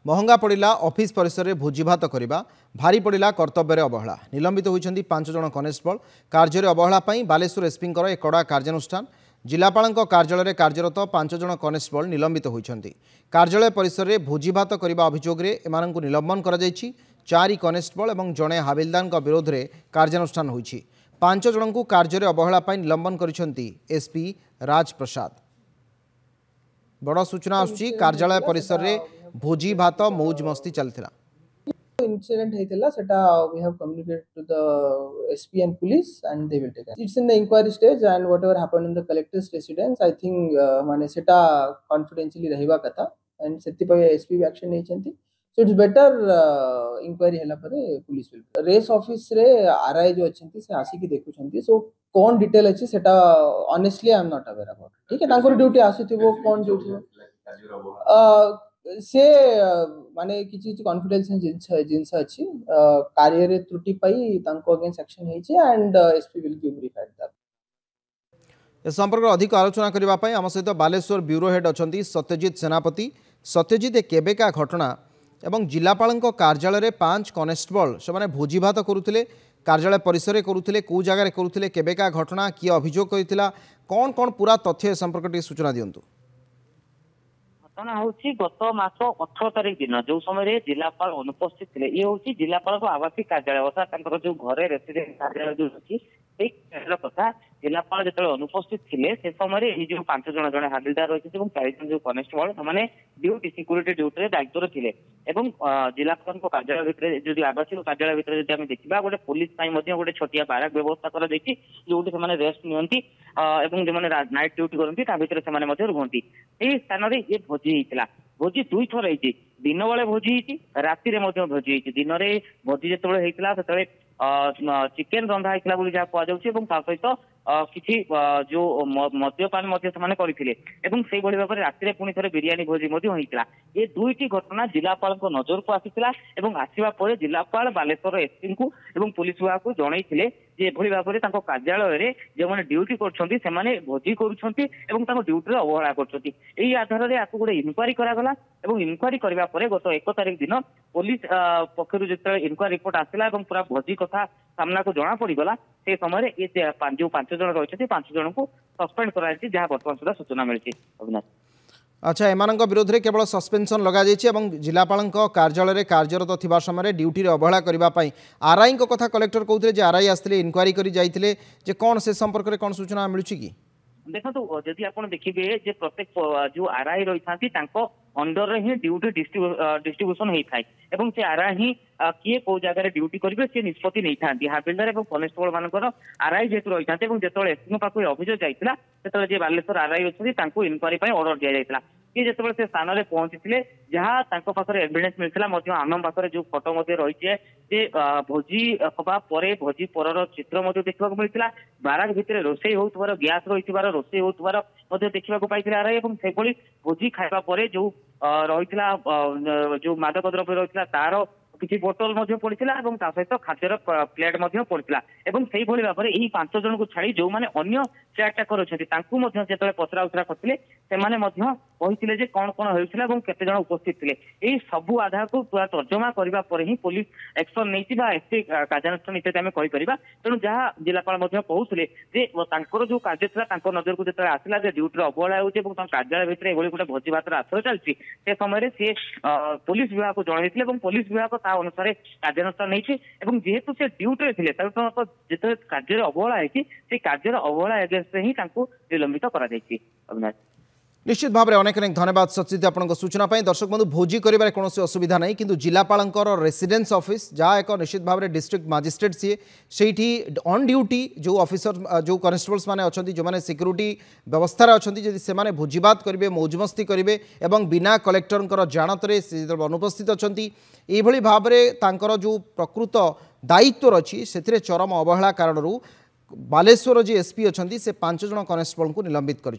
महंगा पड़ा ऑफिस परिसर में भोजीभात करने भारी पड़ा कर्तव्य अवहेला निलंबित होती 5 जन कनेस्टेबल कार्य अवहेला बालेश्वर एसपी एक कड़ा कार्यानुष्ठान जिलापाल कार्यालय में कार्यरत 5 जन कनेस्टेबल निलंबित होती कार्यालय परिसर में भोजीभात करने अभियोग में निलंबन कर 4 कनेस्टेबल और जड़े हाविलदार विरोध में कार्यानुष्ठान होती 5 जन को कार्य अवहेला निलंबन कर एसपी राज प्रसाद। बड़ सूचना आसुची कार्यालय परिसर में भोजी भात मौज मस्ती चलता incident haytila seta we have communicated to the SP and police and they will take action. It's in the inquiry stage and whatever happened in the collector's residence I think mane seta confidentially rahiba katha and seti pa SP action nei chanti so it's better inquiry hela pare police will race office re RI jo achanti se asi ki dekhu chanti so kon detail achi seta honestly I am not aware about ठीक है तांकर duty आसुथिबो कोन duty से माने किछि confidential जिंस अछि कार्य रे त्रुटि पाई तांको अगेंस्ट एक्शन हेछि and SP will give verified that. ए संपर्क अधिक आलोचना करबा पई हम सहित बालेश्वर ब्यूरो हेड अछंती सत्यजित सेनापति। सत्यजित केबेका घटना एवं जिलापाल कार्यालय रे 5 कनेस्टेबल से माने भोजीभात करुथिले कार्यालय परिसर में करुथिले को जगह रे करुथिले केबेका घटना किए अभियोग करिथिला कोन कोन पूरा तथ्य संपर्क टी सूचना दियंतु। घटना हूँ गत मास 18 तारिख दिन जो समय जिलापाल अनुपस्थित थे ये हूँ जिलापाल आवासिक कार्यालय अर्थात जो घरे रेसिडेंट कार्यालय जो अच्छी कथा जिलापाल जो अनुपस्थित थे से समय ये जो 5 जन जड़े हाविलदार रही 4 जन जो कनेस्टेबल मैंने ड्यूटी सिक्यूरीटी ड्यूटी दायित्व थे जिलापाल कार्यालय भितर जो आवासिक कार्यालय भितर जब देखा गोटे पुलिस गोटे छोटिया बाराक व्यवस्था कर जो रेस्ट नियंती जो नाइट ड्यूटी करती रुहति यही स्थान में ये भोजी होता भोजी 2 थर होती दिन बेले भोजी होती राति भोजी होती दिन में भोजी जो से चिकेन रंधा होता जहाँ कहुच्छे सहित किसी जो मद्यपान से भाव में राति पुणी थे बिरियानी भोजी होता ये 2टी घटना जिलापाल नजर को आसाला आसवा पर जिलापाल बालेश्वर एसपी को पुलिस विभाग को जनईले एभली भाव में कार्यालय में जो मैंने ड्यूटी कर भोजी कर ड्यूटी अवहेला कर आधार में आपको गोटे इनक्वारी करागला इनक्वारी करने गत 1 तारिख दिन पुलिस पक्षर जो इनक्वारी रिपोर्ट आसला पूरा भोजी कथा सामना को जना पड़गला से समय ये जो 5 जन रही 5 जन को सस्पेंड कर जहाँ बर्तमान सुधा सूचना मिली। अविनाश अच्छा एम विरोध में केवल सस्पेंशन लग जिलापाल कार्यालय में कार्यरत थिबा समय ड्यूटी अवहेला करने आरआई कथा कलेक्टर कहते आरआई आसते इनक्वारी कर जाते कौन से संपर्क में कौन सूचना मिलूँ कि देखो जदि आप देखिए प्रत्येक जो आरआई रही था अंडर ही ड्यूटी डिस्ट्रीब्यूशन होता है से आरआई ही किए कौ जगह ड्यूटी करेंगे सी निष्पत्ति नहीं था हाविलदार और कनेस्टेबल मानकर आरआई जेहतु रही था जो एसपी पाखु अभियोग जाता से बालेश्वर आरआई अच्छी इनक्वारी ऑर्डर दि जाता कि जो से स्थान में पहुंची जहाँ पाखे एविडेंस मिलता आम पाखे जो फोटो रही है भोजी हवा पर भोजी पर चित्र देखा मिलता बाराक भितर रोषे होर गैस रही रोषे होर देखा पाई आरआई से भोजी खावा पर जो रही जो मादक द्रव्य रही तार किसी बोतल पड़ा सहित खाद्यर प्लेट पड़ा से भाव में यही 5 जन को छाड़ी जो मैंने अन्य केयरटेकर अच्छे जो पचरा उचरा करते कहते कौन कौन होता केते जन उपस्थित थे यही सबू आधार को पूरा तर्जमा करने पर ही पुलिस एक्शन नहीं एसपी कार्यानुष्ठान इत्यादि आम कहीपर तेणु जहाँ जिलापाल कहते जो कार्य था नजर को जो आसला ड्यूटी अवहेला हो कार्यालय भितर ये गोटे भोजी भातर आश्रय चलती से समय सी पुलिस विभाग को जनई पुलिस विभाग अनुसार कार्यानुष्ठान नहीं जेहेतु से ड्यूटी थे जो कार्य अवहेला होती कार्य अवहेला एगेंस्ट ही निलंबित कर। अविनाश निश्चित भाव में अनेक अनेक धन्यवाद सचित आपन सूचना पाई। दर्शक बंधु भोजी कर कौन असुविधा नहीं किंतु जिलापाल रेसिडेंस ऑफिस जहाँ एक निश्चित भाव में डिस्ट्रिक्ट मजिस्ट्रेट सी से ऑन ड्यूटी जो ऑफिसर जो कनेस्टेबल्स मैंने अच्छा जो मैंने सिक्यूरीटी व्यवस्था अच्छा जब से भोजीबात करेंगे मौजमस्ती करेंगे बिना कलेक्टर जानतर से अनुपस्थित अच्छा ये भाव में जो प्रकृत दायित्व अच्छी से चरम अवहेला कारण बालेश्वर जी एसपी अच्छा से 5 जन कनेस्टेबल को निलंबित कर।